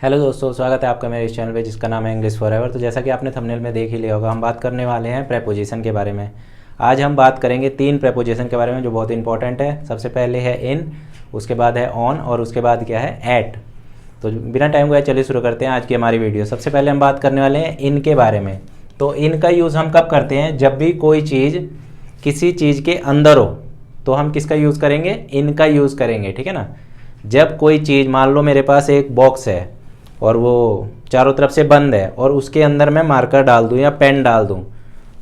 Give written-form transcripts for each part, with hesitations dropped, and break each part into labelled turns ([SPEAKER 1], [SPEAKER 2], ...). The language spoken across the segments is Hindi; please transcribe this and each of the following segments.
[SPEAKER 1] हेलो दोस्तों, स्वागत है आपका मेरे इस चैनल पे जिसका नाम है इंग्लिश फॉरएवर। तो जैसा कि आपने थंबनेल में देख ही लिया होगा, हम बात करने वाले हैं प्रेपोजिशन के बारे में। आज हम बात करेंगे 3 प्रेपोजिशन के बारे में जो बहुत इंपॉर्टेंट है। सबसे पहले है इन, उसके बाद है ऑन और उसके बाद क्या है एट। तो बिना टाइम गवाए चलिए शुरू करते हैं आज की हमारी वीडियो। सबसे पहले हम बात करने वाले हैं इन के बारे में। तो इन का यूज़ हम कब करते हैं? जब भी कोई चीज़ किसी चीज़ के अंदर हो तो हम किसका यूज़ करेंगे? इन का यूज़ करेंगे, ठीक है ना। जब कोई चीज़, मान लो मेरे पास एक बॉक्स है और वो चारों तरफ से बंद है और उसके अंदर मैं मार्कर डाल दूं या पेन डाल दूं,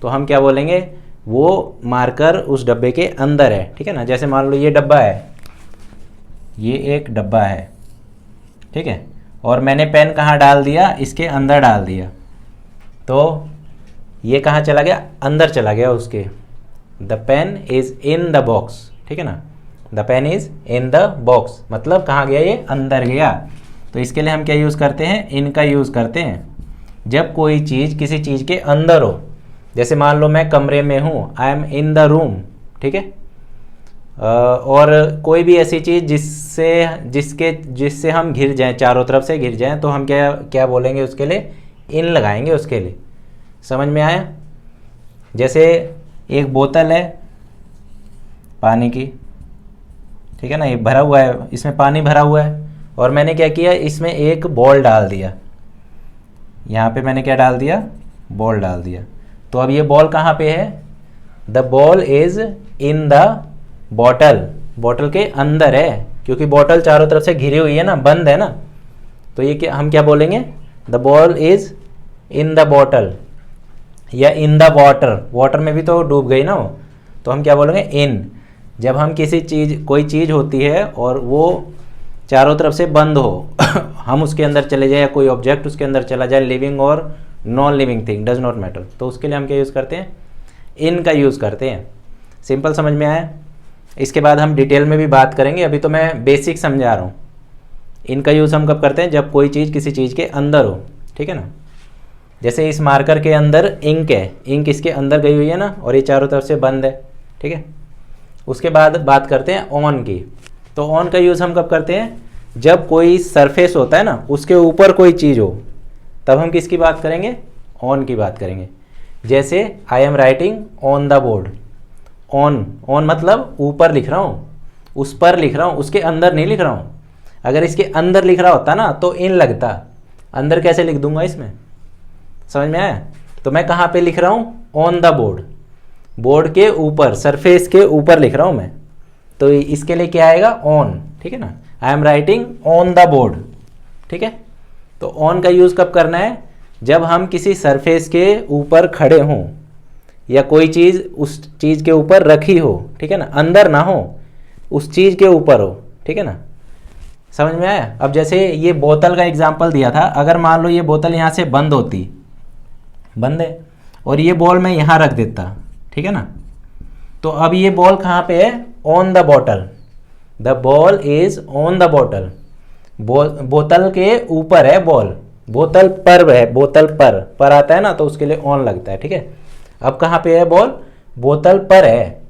[SPEAKER 1] तो हम क्या बोलेंगे? वो मार्कर उस डब्बे के अंदर है, ठीक है ना। जैसे मान लो ये डब्बा है, ये एक डब्बा है, ठीक है, और मैंने पेन कहाँ डाल दिया? इसके अंदर डाल दिया, तो ये कहाँ चला गया? अंदर चला गया उसके। The pen is in the box, ठीक है ना। The pen is in the box मतलब कहाँ गया? ये अंदर गया। तो इसके लिए हम क्या यूज़ करते हैं? इन का यूज़ करते हैं जब कोई चीज़ किसी चीज़ के अंदर हो। जैसे मान लो मैं कमरे में हूँ, I am in the room, ठीक है। और कोई भी ऐसी चीज़ जिससे हम घिर जाएं, चारों तरफ से घिर जाएं, तो हम क्या क्या बोलेंगे उसके लिए? इन लगाएंगे उसके लिए। समझ में आया? जैसे एक बोतल है पानी की, ठीक है ना, ये भरा हुआ है, इसमें पानी भरा हुआ है और मैंने क्या किया? इसमें एक बॉल डाल दिया। यहाँ पे मैंने क्या डाल दिया? बॉल डाल दिया। तो अब ये बॉल कहाँ पे है? The ball is in the bottle, bottle के अंदर है, क्योंकि बॉटल चारों तरफ से घिरी हुई है ना, बंद है ना। तो ये क्या हम क्या बोलेंगे? The ball is in the bottle या इन द वाटर। वाटर में भी तो डूब गई ना वो, तो हम क्या बोलेंगे? इन। जब हम किसी चीज़, कोई चीज़ होती है और वो चारों तरफ से बंद हो हम उसके अंदर चले जाए या कोई ऑब्जेक्ट उसके अंदर चला जाए, लिविंग और non living thing, does not matter, तो उसके लिए हम क्या यूज़ करते हैं? इन का यूज़ करते हैं। सिंपल समझ में आया? इसके बाद हम डिटेल में भी बात करेंगे, अभी तो मैं बेसिक समझा रहा हूँ। इनका यूज़ हम कब करते हैं? जब कोई चीज़ किसी चीज़ के अंदर हो, ठीक है ना। जैसे इस मार्कर के अंदर इंक है, इंक इसके अंदर गई हुई है ना, और ये चारों तरफ से बंद है, ठीक है। उसके बाद बात करते हैं ऑन की। तो ऑन का यूज़ हम कब करते हैं? जब कोई सरफेस होता है ना, उसके ऊपर कोई चीज़ हो, तब हम किसकी बात करेंगे? ऑन की बात करेंगे। जैसे I am writing on the board. On, on मतलब ऊपर लिख रहा हूँ, उस पर लिख रहा हूँ, उसके अंदर नहीं लिख रहा हूँ। अगर इसके अंदर लिख रहा होता ना तो इन लगता, अंदर कैसे लिख दूंगा इसमें? समझ में आया? तो मैं कहाँ पे लिख रहा हूँ? ऑन द बोर्ड, बोर्ड के ऊपर, सरफेस के ऊपर लिख रहा हूँ मैं, तो इसके लिए क्या आएगा? ऑन, ठीक है ना। I am writing on the board, ठीक है। तो ऑन का यूज़ कब करना है? जब हम किसी सरफेस के ऊपर खड़े हों या कोई चीज़ उस चीज़ के ऊपर रखी हो, ठीक है ना, अंदर ना हो, उस चीज़ के ऊपर हो, ठीक है ना। समझ में आया? अब जैसे ये बोतल का एग्जाम्पल दिया था, अगर मान लो ये बोतल यहाँ से बंद होती, बंद है, और ये बॉल मैं यहाँ रख देता, ठीक है ना, तो अब ये बॉल कहाँ पे है? On the bottle. The ball is on the bottle, बोतल के ऊपर है बॉल, बोतल पर है, बोतल पर आता है ना, तो उसके लिए ऑन लगता है, ठीक है। अब कहाँ पे है बॉल? बोतल पर है,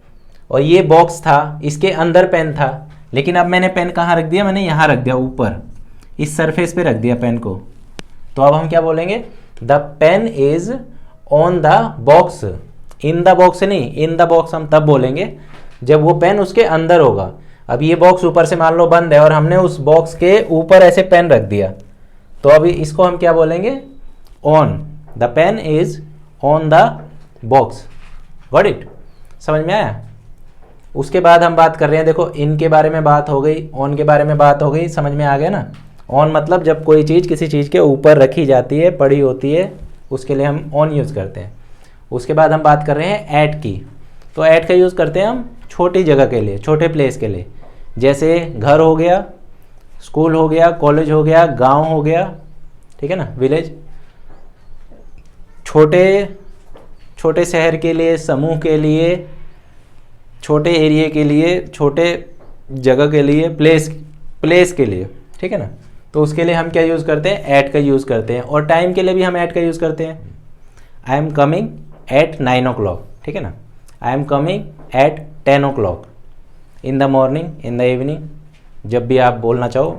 [SPEAKER 1] और ये बॉक्स था, इसके अंदर पेन था, लेकिन अब मैंने पेन कहाँ रख दिया? मैंने यहाँ रख दिया, ऊपर इस सरफेस पे रख दिया पेन को। तो अब हम क्या बोलेंगे? The pen is on the box. In the box नहीं, इन द बॉक्स हम तब बोलेंगे जब वो पेन उसके अंदर होगा। अब ये बॉक्स ऊपर से मान लो बंद है और हमने उस बॉक्स के ऊपर ऐसे पेन रख दिया, तो अभी इसको हम क्या बोलेंगे? On. The pen is on the box. Got it? समझ में आया? उसके बाद हम बात कर रहे हैं, देखो इन के बारे में बात हो गई, ऑन के बारे में बात हो गई, समझ में आ गया ना। ऑन मतलब जब कोई चीज़ किसी चीज़ के ऊपर रखी जाती है, पड़ी होती है, उसके लिए हम ऑन यूज़ करते हैं। उसके बाद हम बात कर रहे हैं एट की। तो एट का यूज़ करते हैं हम छोटी जगह के लिए, छोटे प्लेस के लिए। जैसे घर हो गया, स्कूल हो गया, कॉलेज हो गया, गांव हो गया, ठीक है ना, विलेज। छोटे छोटे शहर के लिए, समूह के लिए, छोटे एरिया के लिए, छोटे जगह के लिए, प्लेस के लिए, ठीक है ना। तो उसके लिए हम क्या यूज़ करते हैं? एट का यूज़ करते हैं। और टाइम के लिए भी हम एट का यूज़ करते हैं। I am coming at 9 o'clock, ठीक है ना। I am coming at 10 o'clock, in the morning, in the evening, जब भी आप बोलना चाहो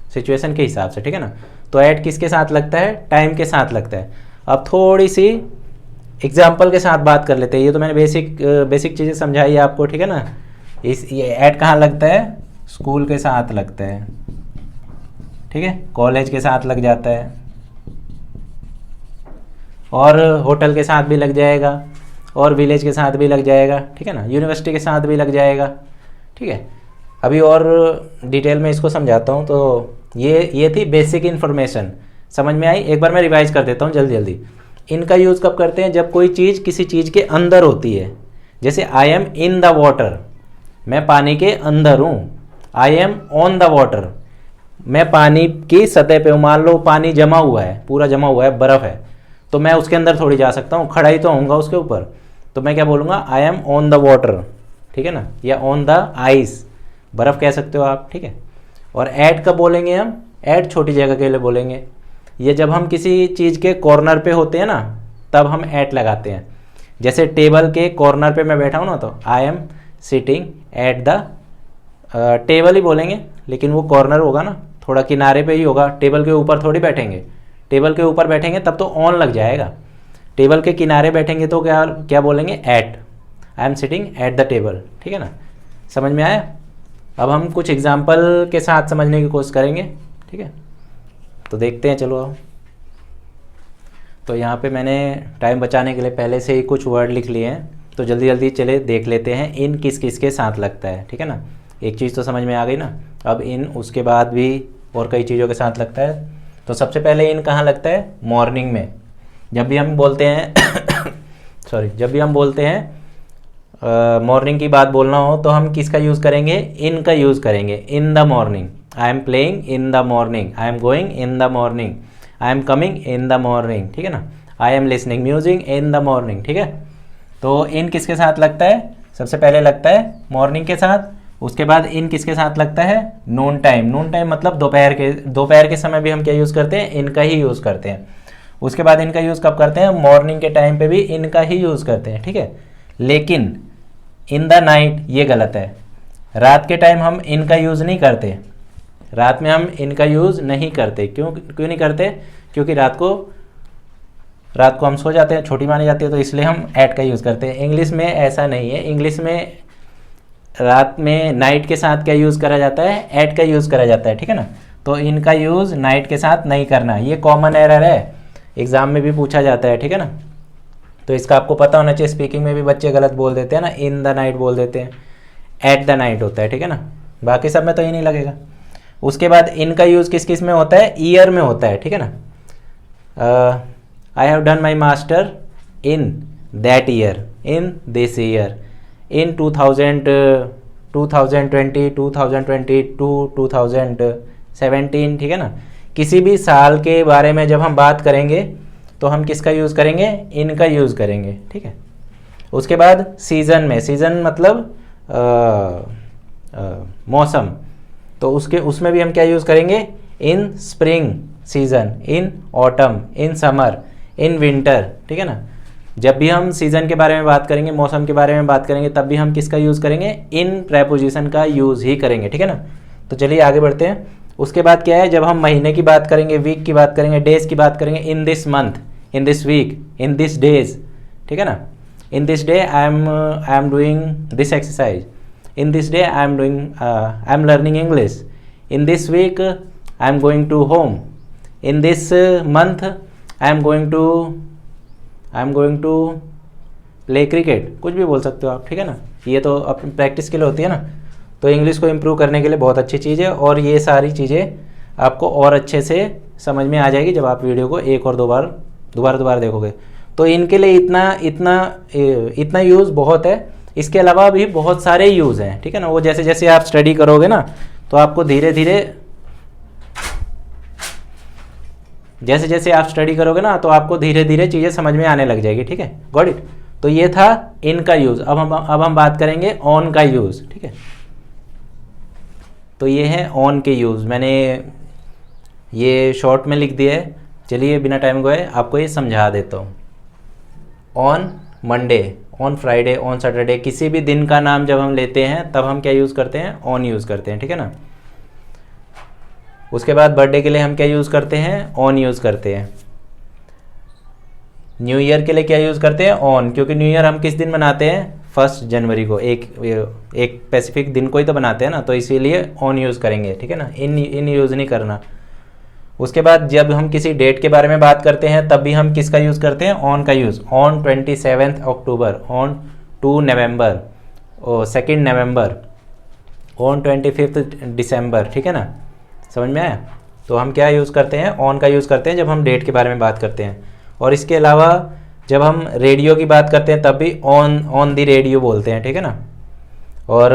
[SPEAKER 1] सिचुएशन के हिसाब से, ठीक है ना। तो ऐट किसके साथ लगता है, टाइम के साथ लगता है। अब थोड़ी सी एग्जाम्पल के साथ बात कर लेते हैं। ये तो मैंने बेसिक चीज़ें समझाई है आपको, ठीक है ना। ये ऐट कहाँ लगता है, स्कूल के साथ लगता है, ठीक है, कॉलेज के साथ लग जाता है, और होटल के साथ भी लग जाएगा, और विलेज के साथ भी लग जाएगा, ठीक है ना, यूनिवर्सिटी के साथ भी लग जाएगा, ठीक है। अभी और डिटेल में इसको समझाता हूँ। तो ये थी बेसिक इन्फॉर्मेशन, समझ में आई। एक बार मैं रिवाइज कर देता हूँ जल्दी जल्दी। इनका यूज़ कब करते हैं, जब कोई चीज़ किसी चीज़ के अंदर होती है। जैसे I am in the water, मैं पानी के अंदर हूँ। I am on the water, मैं पानी की सतह पे हूँ। मान लो पानी जमा हुआ है, पूरा जमा हुआ है, बर्फ़ है, तो मैं उसके अंदर थोड़ी जा सकता हूँ, खड़ा ही तो होऊंगा उसके ऊपर। तो मैं क्या बोलूँगा, I am on the water, ठीक है ना, या ऑन द आइस, बर्फ़ कह सकते हो आप, ठीक है। और ऐट कब बोलेंगे हम, ऐट छोटी जगह के लिए बोलेंगे। ये जब हम किसी चीज़ के कॉर्नर पे होते हैं ना, तब हम ऐट लगाते हैं। जैसे टेबल के कॉर्नर पे मैं बैठा हूँ ना, तो I am sitting at the table ही बोलेंगे, लेकिन वो कॉर्नर होगा ना, थोड़ा किनारे पे ही होगा, टेबल के ऊपर थोड़ी बैठेंगे। टेबल के ऊपर बैठेंगे तब तो ऑन लग जाएगा, टेबल के किनारे बैठेंगे तो क्या क्या बोलेंगे, at, I am sitting at the table, ठीक है ना। समझ में आया। अब हम कुछ एग्जाम्पल के साथ समझने की कोशिश करेंगे, ठीक है। तो देखते हैं, चलो अब। तो यहाँ पे मैंने टाइम बचाने के लिए पहले से ही कुछ वर्ड लिख लिए हैं, तो जल्दी जल्दी चले देख लेते हैं इन किस किस के साथ लगता है, ठीक है ना। एक चीज़ तो समझ में आ गई ना। अब इन उसके बाद भी और कई चीज़ों के साथ लगता है। तो सबसे पहले इन कहाँ लगता है, मॉर्निंग में। जब भी हम बोलते हैं जब भी हम बोलते हैं मॉर्निंग की बात बोलना हो, तो हम किसका यूज़ करेंगे, इन का यूज़ करेंगे। In the morning, I am playing in the morning, I am going in the morning, I am coming in the morning, ठीक है ना। I am listening music in the morning, ठीक है। तो इन किसके साथ लगता है, सबसे पहले लगता है मॉर्निंग के साथ। उसके बाद इन किसके साथ लगता है, नून टाइम। नून टाइम मतलब दोपहर के समय भी हम क्या यूज़ करते हैं, इनका ही यूज़ करते हैं। उसके बाद इनका यूज़ कब करते हैं, मॉर्निंग के टाइम पे भी इनका ही यूज़ करते हैं, ठीक है। लेकिन इन द नाइट ये गलत है। रात के टाइम हम इनका यूज़ नहीं करते, रात में हम इनका यूज़ नहीं करते। क्यों नहीं करते, क्योंकि रात को हम सो जाते हैं, छोटी मानी जाती है, तो इसलिए हम एट का यूज़ करते हैं। इंग्लिश में ऐसा नहीं है, इंग्लिश में रात में नाइट के साथ क्या यूज़ करा जाता है, एट का यूज़ करा जाता है, ठीक है ना। तो इनका यूज़ नाइट के साथ नहीं करना, ये कॉमन एरर है, एग्ज़ाम में भी पूछा जाता है, ठीक है ना। तो इसका आपको पता होना चाहिए। स्पीकिंग में भी बच्चे गलत बोल देते हैं ना, इन द नाइट बोल देते हैं, एट द नाइट होता है, ठीक है ना। बाकी सब में तो ये नहीं लगेगा। उसके बाद इनका यूज़ किस किस में होता है, ईयर में होता है, ठीक है ना। I have done my master in that year, in this year, इन 2020, 2022, 2017, ठीक है ना। किसी भी साल के बारे में जब हम बात करेंगे तो हम किसका यूज़ करेंगे, इनका यूज़ करेंगे, ठीक है। उसके बाद सीज़न में, सीज़न मतलब मौसम, तो उसमें भी हम क्या यूज़ करेंगे, इन spring season, in autumn, in summer, in winter, ठीक है ना। जब भी हम सीज़न के बारे में बात करेंगे, मौसम के बारे में बात करेंगे, तब भी हम किसका यूज़ करेंगे, इन प्रेपोजिशन का यूज़ ही करेंगे, ठीक है ना। तो चलिए आगे बढ़ते हैं। उसके बाद क्या है, जब हम महीने की बात करेंगे, वीक की बात करेंगे, डेज की बात करेंगे, in this month, in this week, in this days, ठीक है ना। In this day I am doing this exercise, in this day I am learning English, in this week I am going to home, in this month I am going to play cricket, कुछ भी बोल सकते हो आप, ठीक है ना। ये तो अपनी प्रैक्टिस के लिए होती है ना। तो इंग्लिश को इम्प्रूव करने के लिए बहुत अच्छी चीज़ है, और ये सारी चीज़ें आपको और अच्छे से समझ में आ जाएगी जब आप वीडियो को एक और दोबारा देखोगे। तो इनके लिए इतना यूज़ बहुत है। इसके अलावा भी बहुत सारे यूज़ हैं, ठीक है ना। वो जैसे जैसे आप स्टडी करोगे ना, तो आपको धीरे धीरे चीज़ें समझ में आने लग जाएगी, ठीक है। Got it. तो ये था इनका यूज़। अब हम बात करेंगे ऑन का यूज़, ठीक है। तो ये है ऑन के यूज़, मैंने ये शॉर्ट में लिख दिया है। चलिए बिना टाइम गए आपको ये समझा देता हूँ। On Monday, on Friday, on Saturday, किसी भी दिन का नाम जब हम लेते हैं तब हम क्या यूज़ करते हैं, ऑन यूज़ करते हैं, ठीक है ना। उसके बाद बर्थडे के लिए हम क्या यूज़ करते हैं, ऑन यूज़ करते हैं। न्यू ईयर के लिए क्या यूज़ करते हैं, ऑन, क्योंकि न्यू ईयर हम किस दिन मनाते हैं, 1 जनवरी को, एक स्पेसिफिक दिन को ही तो बनाते हैं ना, तो इसीलिए ऑन यूज़ करेंगे, ठीक है ना, इन यूज़ नहीं करना। उसके बाद जब हम किसी डेट के बारे में बात करते हैं तब भी हम किसका यूज़ करते हैं, ऑन का use. On 27 October, on 2 November, 2 November, on 25 दिसंबर, ठीक है ना, समझ में आया। तो हम क्या यूज़ करते हैं, ऑन का यूज़ करते हैं जब हम डेट के बारे में बात करते हैं। और इसके अलावा जब हम रेडियो की बात करते हैं तब भी ऑन द रेडियो बोलते हैं, ठीक है ना। और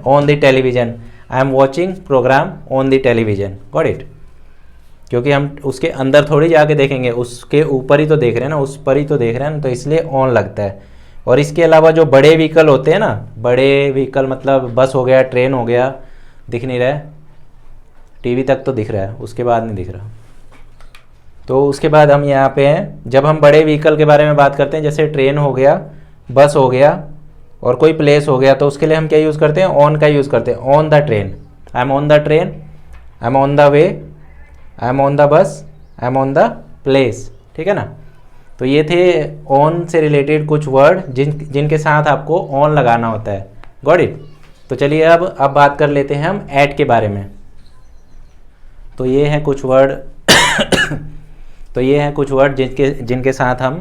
[SPEAKER 1] on the television, I am watching program on the television, got it, क्योंकि हम उसके अंदर थोड़ी जाके देखेंगे, उसके ऊपर ही तो देख रहे हैं ना, उस पर ही तो देख रहे हैं ना, तो इसलिए ऑन लगता है। और इसके अलावा जो बड़े व्हीकल होते हैं ना, बड़े व्हीकल मतलब बस हो गया, ट्रेन हो गया, दिख नहीं रहा है, टीवी तक तो दिख रहा है, उसके बाद नहीं दिख रहा। तो उसके बाद हम यहाँ पे हैं, जब हम बड़े व्हीकल के बारे में बात करते हैं, जैसे ट्रेन हो गया, बस हो गया और कोई प्लेस हो गया, तो उसके लिए हम क्या यूज़ करते हैं, ऑन का यूज़ करते हैं। On the train, I am on the train, I am on the way, I am on the bus, I am on the place, ठीक है ना। तो ये थे ऑन से रिलेटेड कुछ वर्ड जिनके साथ आपको ऑन लगाना होता है, गॉट इट। तो चलिए अब बात कर लेते हैं हम एट के बारे में। तो ये हैं कुछ वर्ड तो ये हैं कुछ वर्ड जिनके साथ हम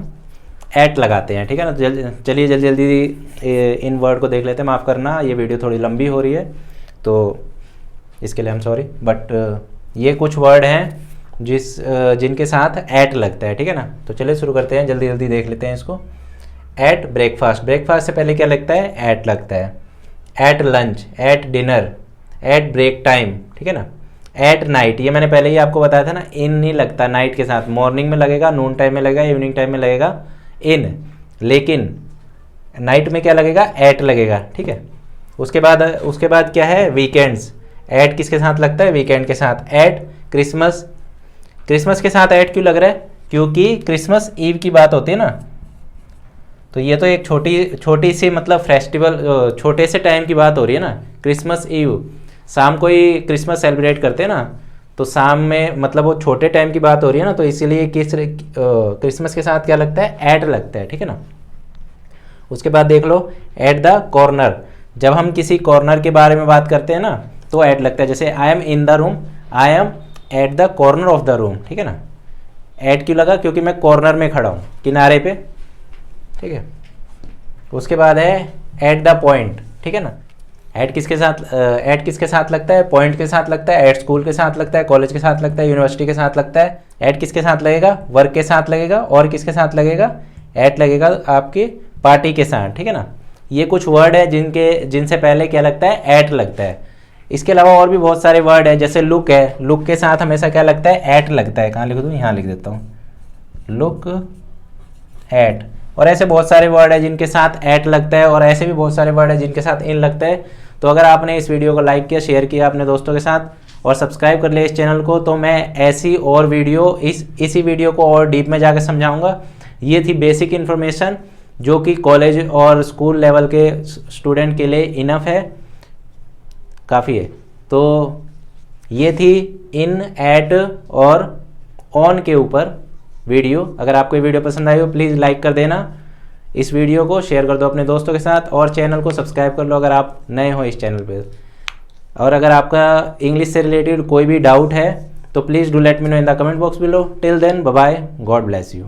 [SPEAKER 1] एट लगाते हैं, ठीक है ना। चलिए जल्दी जल्दी इन वर्ड को देख लेते हैं। माफ़ करना, ये वीडियो थोड़ी लंबी हो रही है तो इसके लिए हम सॉरी, बट ये कुछ वर्ड हैं जिनके साथ एट लगता है, ठीक है ना। तो चलिए शुरू करते हैं, जल्दी जल्दी देख लेते हैं इसको। एट ब्रेकफास्ट, ब्रेकफास्ट से पहले क्या लगता है, एट लगता है। At lunch, at dinner, at break time, ठीक है ना। एट नाइट, ये मैंने पहले ही आपको बताया था ना, इन नहीं लगता नाइट के साथ, मॉर्निंग में लगेगा, नून टाइम में लगेगा, इवनिंग टाइम में लगेगा इन, लेकिन नाइट में क्या लगेगा, एट लगेगा, ठीक है। उसके बाद क्या है, वीकेंड्स, एट किसके साथ लगता है, वीकेंड के साथ। एट क्रिसमस, क्रिसमस के साथ एट क्यों लग रहा है, क्योंकि क्रिसमस ईव की बात होती है ना। तो ये तो एक छोटी सी मतलब फेस्टिवल, छोटे से टाइम की बात हो रही है ना, क्रिसमस ईव, शाम को ही क्रिसमस सेलिब्रेट करते हैं ना, तो शाम में मतलब वो छोटे टाइम की बात हो रही है ना, तो इसीलिए क्रिसमस के साथ क्या लगता है, एट लगता है, ठीक है ना। उसके बाद देख लो एट द कॉर्नर, जब हम किसी कॉर्नर के बारे में बात करते हैं ना तो एट लगता है। जैसे I am in the room, I am at the corner of the room, ठीक है ना। एट क्यों लगा, क्योंकि मैं कॉर्नर में खड़ा हूँ, किनारे पे, ठीक है। उसके बाद है एट द पॉइंट, ठीक है ना। एट किसके साथ लगता है, पॉइंट के साथ लगता है, एट स्कूल के साथ लगता है, कॉलेज के साथ लगता है, यूनिवर्सिटी के साथ लगता है। एट किसके साथ लगेगा, वर्क के साथ लगेगा, और किसके साथ लगेगा, एट लगेगा आपकी पार्टी के साथ, ठीक है ना। ये कुछ वर्ड है जिनसे पहले क्या लगता है, एट लगता है। इसके अलावा और भी बहुत सारे वर्ड है, जैसे लुक है, लुक के साथ हमेशा क्या लगता है, एट लगता है। कहाँ लिख दूँ, यहाँ लिख देता हूँ, लुक एट। और ऐसे बहुत सारे वर्ड है जिनके साथ एट लगता है, और ऐसे भी बहुत सारे वर्ड है जिनके साथ इन लगता है। तो अगर आपने इस वीडियो को लाइक किया, शेयर किया अपने दोस्तों के साथ और सब्सक्राइब कर लिया इस चैनल को, तो मैं ऐसी और वीडियो इसी वीडियो को और डीप में जाकर समझाऊंगा। ये थी बेसिक इन्फॉर्मेशन जो कि कॉलेज और स्कूल लेवल के स्टूडेंट के लिए इनफ है, काफ़ी है। तो ये थी इन, एट और ऑन के ऊपर वीडियो। अगर आपको ये वीडियो पसंद आई हो प्लीज़ लाइक कर देना, इस वीडियो को शेयर कर दो अपने दोस्तों के साथ, और चैनल को सब्सक्राइब कर लो अगर आप नए हो इस चैनल पे। और अगर आपका इंग्लिश से रिलेटेड कोई भी डाउट है तो please do let me know in the comment box below. Till then bye bye, God bless you.